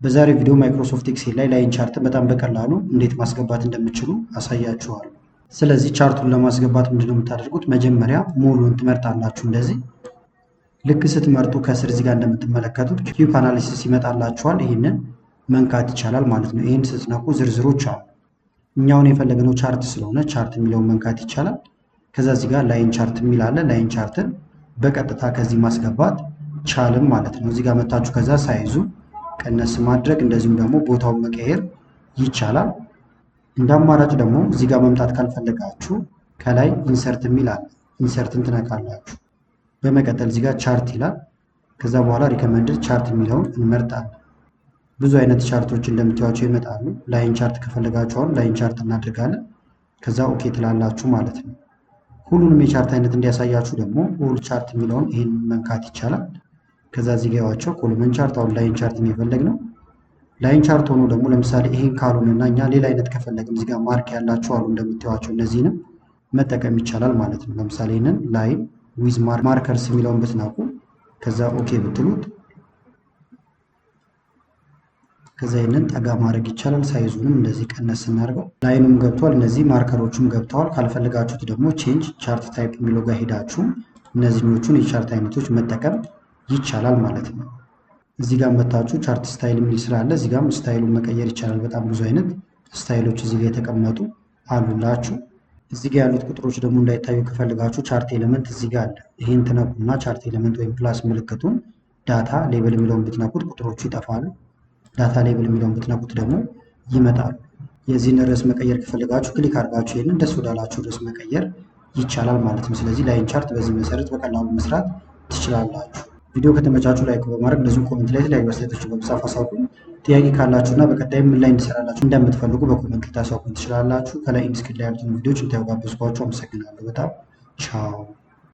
በዛሬው ቪዲዮ ማይክሮሶፍት ኤክሴል ላይ ላይን ቻርትን በጣም በቀላሉ እንዴት ማስገባት እንደምትችሉ አሳያችኋለሁ። ስለዚህ ቻርቱን ለማስገባት ምንድነው የምታደርጉት? መጀመሪያ ሙሉን ትመርጣላችሁ። እንደዚህ ልክ ስትመርጡ ከስር እዚህ ጋር እንደምትመለከቱት ኪዩብ አናሊሲስ ይመጣላችኋል። ይህንን መንካት ይቻላል ማለት ነው። ይህን ስትነኩ ዝርዝሮች አሉ። እኛውን የፈለግነው ቻርት ስለሆነ ቻርት የሚለውን መንካት ይቻላል። ከዛ እዚህ ጋር ላይን ቻርት የሚል አለ። ላይን ቻርትን በቀጥታ ከዚህ ማስገባት ቻልም ማለት ነው። እዚህ ጋር መታችሁ ከዛ ሳይዙ ቀነስ ማድረግ እንደዚሁም ደግሞ ቦታውን መቀየር ይቻላል። እንደ አማራጭ ደግሞ እዚህ ጋር መምጣት ካልፈለጋችሁ ከላይ ኢንሰርት የሚል አለ። ኢንሰርትን ትነካላችሁ። በመቀጠል እዚህ ጋር ቻርት ይላል። ከዛ በኋላ ሪከመንድድ ቻርት የሚለውን እንመርጣለን። ብዙ አይነት ቻርቶች እንደምታዩቸው ይመጣሉ። ላይን ቻርት ከፈለጋችሁ አሁን ላይን ቻርት እናድርጋለን። ከዛ ኦኬ ትላላችሁ ማለት ነው። ሁሉንም የቻርት አይነት እንዲያሳያችሁ ደግሞ ኦል ቻርት የሚለውን ይህን መንካት ይቻላል። ከዛ እዚህ ጋር ያዋቸው ኮሎመን ቻርት፣ አሁን ላይን ቻርት ነው የፈለግነው። ላይን ቻርት ሆኖ ደግሞ ለምሳሌ ይሄን ካልሆነና እኛ ሌላ አይነት ከፈለግን እዚህ ጋር ማርክ ያላቸው አሉ እንደምታዩቸው፣ እነዚህንም መጠቀም ይቻላል ማለት ነው። ለምሳሌ ይህንን ላይን ዊዝ ማርከርስ የሚለውን ብትናቁ ከዛ ኦኬ ብትሉት ከዛ ይህንን ጠጋ ማድረግ ይቻላል። ሳይዙንም እንደዚህ ቀነስ ስናደርገው ላይኑም ገብቷል፣ እነዚህ ማርከሮቹም ገብተዋል። ካልፈለጋችሁት ደግሞ ቼንጅ ቻርት ታይፕ የሚለው ጋር ሄዳችሁ እነዚህኞቹን የቻርት አይነቶች መጠቀም ይቻላል ማለት ነው። እዚህ ጋር መታችሁ ቻርት ስታይል የሚል ስላለ እዚህ ጋርም ስታይሉን መቀየር ይቻላል። በጣም ብዙ አይነት ስታይሎች እዚህ ጋር የተቀመጡ አሉላችሁ። እዚህ ጋር ያሉት ቁጥሮች ደግሞ እንዳይታዩ ከፈልጋችሁ ቻርት ኤሌመንት እዚህ ጋር አለ። ይህን ትነኩና ቻርት ኤሌመንት ወይም ፕላስ ምልክቱን ዳታ ሌብል የሚለውን ብትነኩት ቁጥሮቹ ይጠፋሉ። ዳታ ሌብል የሚለውን ብትነኩት ደግሞ ይመጣሉ። የዚህን ርዕስ መቀየር ከፈልጋችሁ ክሊክ አድርጋችሁ ይህንን ደስ ወዳላችሁ ርዕስ መቀየር ይቻላል ማለት ነው። ስለዚህ ላይን ቻርት በዚህ መሰረት በቀላሉ መስራት ትችላላችሁ። ቪዲዮ ከተመቻችሁ ላይክ በማድረግ እንደዚሁም ኮሜንት ላይ የተለያዩ አስተያየቶችን በመጻፍ አሳውቁኝ። ጥያቄ ካላችሁና በቀጣይ ምን ላይ እንድሰራላችሁ እንደምትፈልጉ በኮሜንት ልታሳውቁኝ ትችላላችሁ። ከላይ ኢንስክሪፕት ላይ ያሉትን ቪዲዮዎች እንታዩ ጋበዝኳችሁ። አመሰግናለሁ በጣም ቻው።